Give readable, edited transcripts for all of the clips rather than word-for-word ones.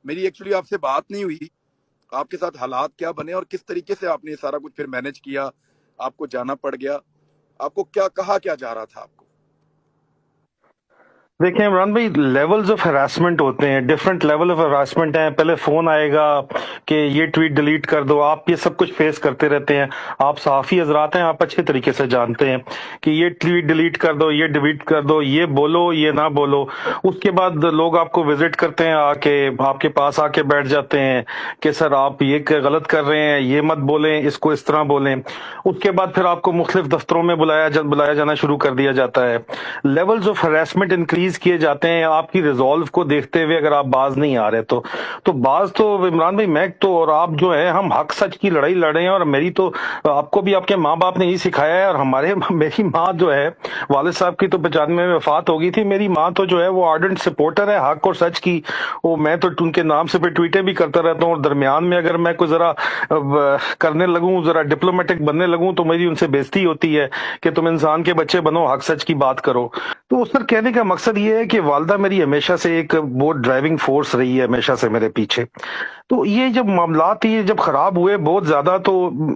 میری ایکچولی آپ سے بات نہیں ہوئی، آپ کے ساتھ حالات کیا بنے اور کس طریقے سے آپ نے سارا کچھ پھر مینج کیا، آپ کو جانا پڑ گیا، آپ کو کیا کہا کیا جا رہا تھا آپ کو؟ دیکھیں عمران بھائی، لیولز آف ہراسمنٹ ہوتے ہیں، ڈفرنٹ لیول آف ہراسمنٹ ہیں. پہلے فون آئے گا کہ یہ ٹویٹ ڈیلیٹ کر دو. آپ یہ سب کچھ فیس کرتے رہتے ہیں. آپ صحافی حضرات ہیں، آپ اچھے طریقے سے جانتے ہیں کہ یہ ٹویٹ ڈیلیٹ کر دو، یہ ڈیلیٹ کر دو، یہ بولو، یہ نہ بولو. اس کے بعد لوگ آپ کو وزٹ کرتے ہیں، آ کے آپ کے پاس آ کے بیٹھ جاتے ہیں کہ سر آپ یہ غلط کر رہے ہیں، یہ مت بولیں، اس کو اس طرح بولیں. اس کے بعد پھر آپ کو مختلف دفتروں میں بلایا جانا شروع کر دیا جاتا ہے. لیولز آف ہراسمنٹ انکریز کیے جاتے ہیں. آپ کی ریزالو کو دیکھتے ہوئے اگر آپ باز نہیں آ رہے تو باز تو عمران بھائی میں تو اور آپ جو ہے ہم حق سچ کی لڑائی لڑ رہے ہیں. اور میری تو آپ کو بھی آپ کے ماں باپ نے یہی سکھایا ہے. اور میری ماں جو ہے، والد صاحب کی تو 95 میں وفات ہو گئی تھی. میری ماں تو جو ہے وہ آرڈنٹ سپورٹر ہے حق اور سچ کی. وہ میں تو ان کے نام سے پھر ٹویٹیں بھی کرتا رہتا ہوں. اور درمیان میں اگر میں کوئی ذرا کرنے لگوں، ذرا ڈپلومیٹک بننے لگوں، تو میری ان سے بےزتی ہوتی ہے کہ تم انسان کے بچے بنو، حق سچ کی بات کرو. تو اس پر کہنے کا مقصد یہ ہے کہ والدہ میری ہمیشہ سے ایک بہت ڈرائیونگ فورس رہی ہے، ہمیشہ سے میرے پیچھے. تو یہ جب معاملات یہ جب خراب ہوئے بہت زیادہ، تو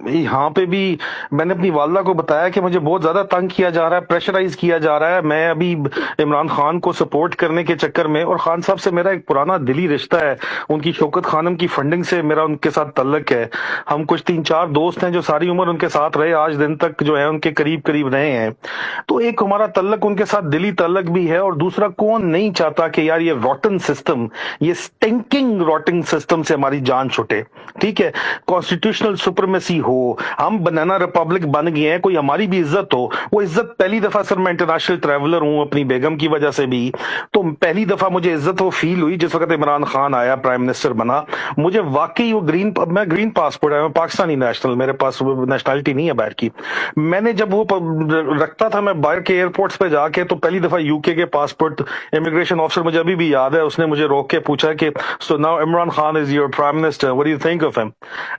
یہاں پہ بھی میں نے اپنی والدہ کو بتایا کہ مجھے بہت زیادہ تنگ کیا جا رہا ہے، پریشرائز کیا جا رہا ہے. میں ابھی عمران خان کو سپورٹ کرنے کے چکر میں، اور خان صاحب سے میرا ایک پرانا دلی رشتہ ہے، ان کی شوکت خانم کی فنڈنگ سے میرا ان کے ساتھ تعلق ہے. ہم کچھ 3-4 دوست ہیں جو ساری عمر ان کے ساتھ رہے، آج دن تک جو ہے ان کے قریب رہے ہیں. تو ایک ہمارا تعلق ان کے ساتھ دلی تعلق بھی ہے. اور دوسرا، کون نہیں چاہتا کہ یار یہ روٹن سسٹم، یہ سٹنکنگ روٹنگ سسٹم سے ہماری جان چھوٹے. ٹھیک ہے، کانسٹیٹیوشنل سپرمیسی ہو، ہم بنانا ریپبلک بن گئے ہیں، کوئی ہماری بھی عزت ہو. وہ عزت پہلی دفعہ، سر میں انٹرنیشنل ٹریولر ہوں اپنی بیگم کی وجہ سے بھی، تو پہلی دفعہ مجھے عزت وہ فیل ہوئی جس وقت عمران خان آیا، پرائم منسٹر بنا. مجھے واقعی وہ میں گرین پاسپورٹ ہے، میں پاکستانی نیشنل، میرے پاس نیشنلٹی نہیں ہے باہر کی. میں نے جب وہ رکھتا تھا میں باہر کے ایئرپورٹس پہ جا کے، تو پہلی دفعہ یو کے پاسپورٹ امیگریشن آفیسر مجھے ابھی بھی یاد ہے، اس نے مجھے روک کے پوچھا کہ so now Imran Khan is your prime minister, what do you think of him؟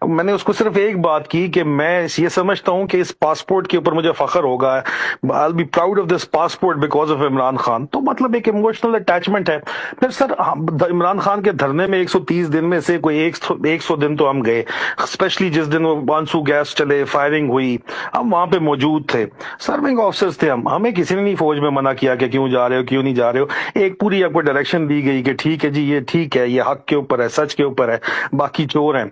میں نے اس کو صرف ایک بات کی کہ میں یہ سمجھتا ہوں کہ اس پاسپورٹ کے اوپر مجھے فخر ہوگا، I'll be proud of this passport because of Imran Khan. تو مطلب ایک ایموشنل اٹیچمنٹ ہے. پھر سر عمران خان کے دھرنے میں 130 دن میں سے کوئی 100 دن تو ہم گئے، اسپیشلی جس دن وہ آنسو گیس چلے، فائرنگ ہوئی، ہم وہاں پہ موجود تھے. سرونگ آفیسرز تھے ہمیں کسی نے نہیں فوج میں منع کیا کہ کیوں جا رہے ہو، کیوں نہیں جا رہے ہو. ایک پوری آپ کو ڈائریکشن دی گئی کہ ٹھیک ہے جی، یہ ٹھیک ہے، یہ حق کے اوپر ہے، سچ کے اوپر ہے، باقی چور ہیں.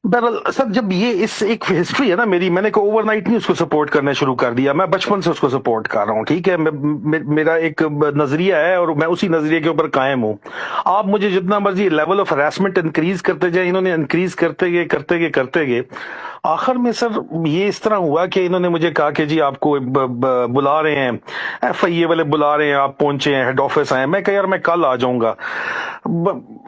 بہرحال سر، جب یہ اس ایک ہسٹری ہے نا میری، میں نے کو اوور نائٹ نہیں اس کو سپورٹ کرنا شروع کر دیا، میں بچپن سے اس کو سپورٹ کر رہا ہوں. ٹھیک ہے، میرا ایک نظریہ ہے اور میں اسی نظریے کے اوپر قائم ہوں. آپ مجھے جتنا مرضی لیول آف ہراسمنٹ انکریز کرتے جائیں، انہوں نے انکریز کرتے گئے آخر میں سر یہ اس طرح ہوا کہ انہوں نے مجھے کہا کہ جی آپ کو بلا رہے ہیں، ایف آئی اے والے بلا رہے ہیں، آپ پہنچے ہیں، ہیڈ آفس آئے. میں کہا یار میں کل آ جاؤں گا.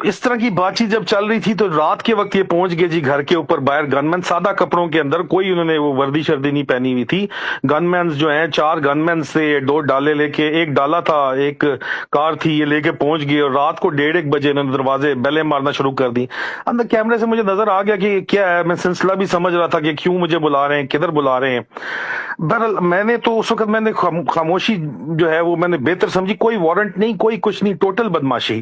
اس طرح کی بات چیت جب چل رہی تھی تو رات کے وقت یہ پہنچ گئے جی گھر کے اوپر باہر، گن مین سادہ کپڑوں کے اندر، کوئی انہوں نے وہ وردی شردی نہیں پہنی ہوئی تھی. گن مینز جو ہیں 4 گن مین سے 2 ڈالے لے کے، ایک ڈالا تھا، ایک کار تھی، یہ لے کے پہنچ گئے. اور رات کو 1:30 بجے انہوں نے دروازے بیلیں مارنا شروع کر دی. اندر کیمرے سے مجھے نظر آ گیا کہ کیا ہے، میں سلسلہ بھی سمجھ رہا تھا کہ کیوں مجھے بلا رہے ہیں، کدھر بلا رہے ہیں. بہرحال میں نے تو اس وقت میں نے خاموشی جو ہے وہ میں نے بہتر سمجھی. کوئی وارنٹ نہیں، کوئی کچھ نہیں، ٹوٹل بدماشی.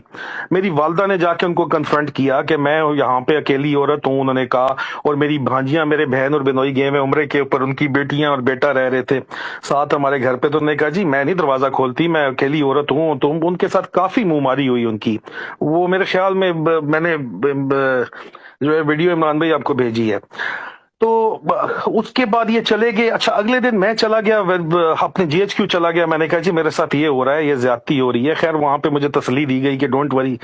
میری والدہ نے جا کے ان کو کنفرنٹ کیا کہ میں یہاں پہ اکیلی عورت ہوں، انہوں نے کہا، اور میری بھانجیاں، میرے بہن اور بنوئی گئے میں عمرے کے اوپر، ان کی بیٹیاں اور بیٹا رہ رہے تھے ساتھ ہمارے گھر پہ. تو انہوں نے کہا جی میں نہیں دروازہ کھولتی، میں اکیلی عورت ہوں. تو ان کے ساتھ کافی منہ ماری ہوئی ان کی. وہ میرے خیال میں نے جو ہے ویڈیو عمران بھائی آپ کو بھیجی ہے. تو اس کے بعد یہ چلے گئے. اچھا اگلے دن میں چلا گیا اپنے جی ایچ کیو چلا گیا. میں نے کہا جی میرے ساتھ یہ ہو رہا ہے، یہ زیادتی ہو رہی ہے. خیر وہاں پہ مجھے تسلی دی گئی کہ ڈونٹ وری،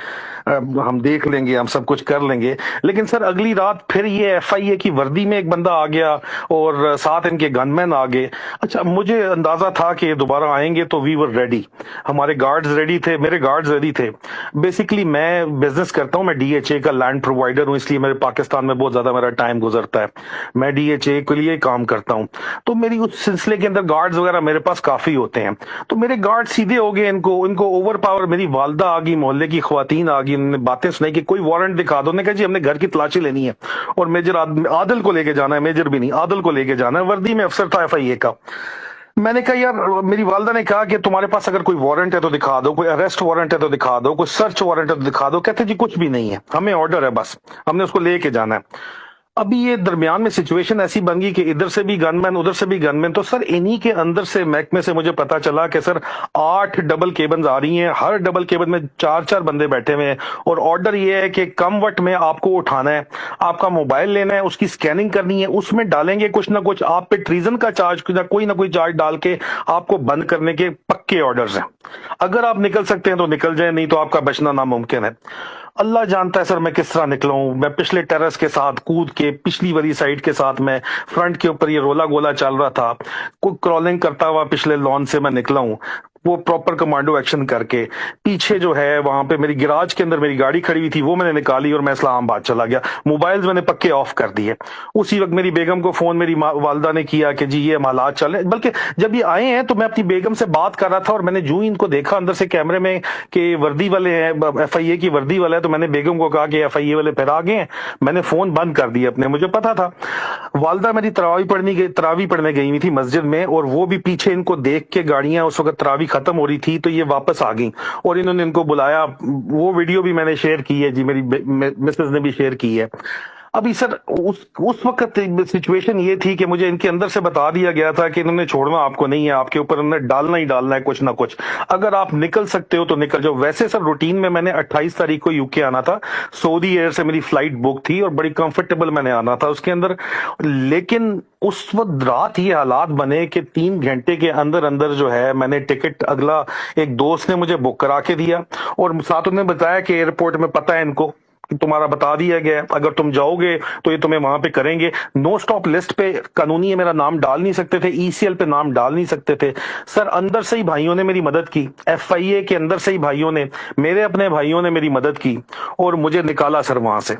ہم دیکھ لیں گے، ہم سب کچھ کر لیں گے. لیکن سر اگلی رات پھر یہ ایف آئی اے کی وردی میں ایک بندہ آ گیا اور ساتھ ان کے گن مین آ گئے. اچھا مجھے اندازہ تھا کہ یہ دوبارہ آئیں گے، تو وی ور ریڈی، ہمارے گارڈز ریڈی تھے، میرے گارڈز ریڈی تھے. بیسیکلی میں بزنس کرتا ہوں، میں ڈی ایچ اے کا لینڈ پرووائڈر ہوں، اس لیے میرے پاکستان میں بہت زیادہ میرا ٹائم گزرتا ہے. میں ڈی ایچ اے کے لیے کام کرتا ہوں. تو میری اس سلسلے کے اندر گارڈز وغیرہ میرے پاس کافی ہوتے ہیں. تو میرے گارڈ سیدھے ہو گئے، ان کو اوور پاور. میری والدہ آ گئی، محلے کی خواتین آ گئی، انہوں نے باتیں سنائی کہ کوئی وارنٹ دکھا دو. نے کہا جی ہم نے گھر کی تلاشی لینی ہے اور میجر عادل کو لے کے جانا ہے، میجر بھی نہیں، عادل کو لے کے جانا ہے. وردی میں افسر تھا ایف آئی اے کا. میں نے کہا یار میری والدہ نے کہا کہ تمہارے پاس اگر کوئی وارنٹ ہے تو دکھا دو, کوئی اریسٹ وارنٹ ہے تو دکھا دو, کوئی سرچ وارنٹ ہے تو دکھا دو. کہتے جی کچھ بھی نہیں ہے, ہمیں آرڈر ہے, بس ہم نے اس کو لے کے جانا ہے. ابھی یہ درمیان میں سچویشن ایسی بن گئی کہ ادھر سے بھی گن مین ادھر سے بھی گن مین. تو سر انہی کے اندر سے محکمے سے مجھے پتا چلا کہ سر 8 ڈبل کیبنز آ رہی ہیں, ہر ڈبل کیبن میں 4 بندے بیٹھے ہوئے ہیں, اور آرڈر یہ ہے کہ کم وقت میں آپ کو اٹھانا ہے, آپ کا موبائل لینا ہے, اس کی سکیننگ کرنی ہے, اس میں ڈالیں گے کچھ نہ کچھ, آپ پہ ٹریزن کا چارج کوئی نہ کوئی چارج ڈال کے آپ کو بند کرنے کے پکے آرڈرز ہیں. اگر آپ نکل سکتے ہیں تو نکل جائیں, نہیں تو آپ کا بچنا ناممکن ہے. اللہ جانتا ہے سر میں کس طرح نکلا ہوں. میں پچھلے ٹیرس کے ساتھ کود کے, پچھلی والی سائڈ کے ساتھ میں فرنٹ کے اوپر یہ رولا گولا چل رہا تھا, کوئی کرالنگ کرتا ہوا پچھلے لان سے میں نکلا ہوں, وہ پراپر کمانڈو ایکشن کر کے. پیچھے جو ہے وہاں پہ میری گراج کے اندر میری گاڑی کھڑی ہوئی تھی, وہ میں نے نکالی اور میں اسلام آباد چلا گیا. موبائلز میں نے پکے آف کر دیے. اسی وقت میری بیگم کو فون میری والدہ نے کیا کہ جی یہ حالات چل رہے ہیں. بلکہ جب یہ آئے ہیں تو میں اپنی بیگم سے بات کر رہا تھا, اور میں نے جو ہی ان کو دیکھا اندر سے کیمرے میں کہ وردی والے ہیں, ایف آئی اے کی وردی والے ہیں, تو میں نے بیگم کو کہا کہ ایف آئی اے والے پھر آ گئے ہیں. میں نے فون بند کر دیا اپنے, مجھے پتا تھا. والدہ میری تراویح پڑھنے گئی ہوئی تھی مسجد میں, اور وہ بھی پیچھے ان کو دیکھ کے گاڑیاں, اس وقت تراویح ختم ہو رہی تھی تو یہ واپس آ گئیں, اور انہوں نے ان کو بلایا. وہ ویڈیو بھی میں نے شیئر کی ہے جی, میری مسز نے بھی شیئر کی ہے. ابھی سر اس وقت سچویشن یہ تھی کہ مجھے ان کے اندر سے بتا دیا گیا تھا کہ انہوں نے چھوڑنا آپ کو نہیں ہے, آپ کے اوپر انہوں نے ڈالنا ہی ڈالنا ہے کچھ نہ کچھ. اگر آپ نکل سکتے ہو تو نکل جاؤ. ویسے سر روٹین میں نے 28 تاریخ کو یو کے آنا تھا, سعودی ایئر سے میری فلائٹ بک تھی, اور بڑی کمفرٹیبل میں نے آنا تھا اس کے اندر. لیکن اس وقت رات یہ حالات بنے کہ 3 گھنٹے کے اندر اندر جو ہے میں نے ٹکٹ, اگلا ایک دوست نے مجھے بک کرا کے دیا, اور ساتھ انہوں نے بتایا کہ ایئرپورٹ میں پتہ ہے ان کو تمہارا بتا دیا گیا, اگر تم جاؤ گے تو یہ تمہیں وہاں پہ کریں گے. نو سٹاپ لسٹ پہ قانونی ہے میرا نام ڈال نہیں سکتے تھے, ای سی ایل پہ نام ڈال نہیں سکتے تھے. سر اندر سے ہی بھائیوں نے میری مدد کی, ایف آئی اے کے اندر سے ہی بھائیوں نے, میرے اپنے بھائیوں نے میری مدد کی اور مجھے نکالا سر وہاں سے.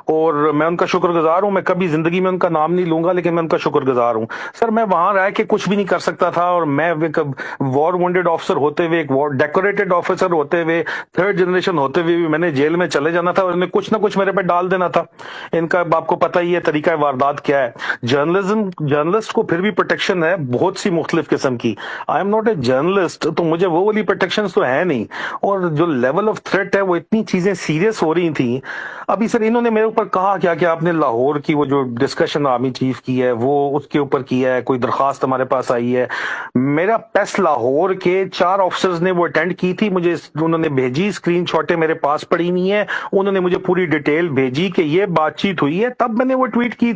اور میں ان کا شکر گزار ہوں. میں کبھی زندگی میں ان کا نام نہیں لوں گا, لیکن میں ان کا شکر گزار ہوں. سر میں وہاں رہ کے کچھ بھی نہیں کر سکتا تھا, اور میں وار وانڈیڈ آفیسر ہوتے ہوئے, ایک ڈیکوریٹڈ آفیسر ہوتے ہوئے, 3rd جنریشن ہوتے ہوئے بھی میں نے جیل میں چلے جانا تھا, اور انہیں کچھ نہ کچھ میرے پہ ڈال دینا تھا. ان کا آپ کو پتہ ہی ہے طریقہ واردات کیا ہے. جرنلسٹ کو پھر بھی پروٹیکشن ہے بہت سی مختلف قسم کی. I am not a journalist, تو مجھے وہ والی پروٹیکشن تو ہے نہیں, اور جو لیول آف تھریٹ ہے وہ اتنی چیزیں سیریس ہو رہی تھیں. ابھی سر انہوں نے میرے اوپر کہا کیا کہ آپ نے لاہور کی وہ جو ڈسکشن آرمی چیف کی ہے وہ اس کے اوپر کیا ہے, کوئی درخواست ہمارے پاس آئی ہے. میرا پیس لاہور کے 4 آفیسرز نے وہ اٹینڈ کی تھی, مجھے انہوں نے بھیجی, اسکرین شاٹیں میرے پاس پڑی ہوئی ہیں, انہوں نے مجھے پوری ڈیٹیل بھیجی کہ یہ بات چیت ہوئی ہے, تب میں نے وہ ٹویٹ کی.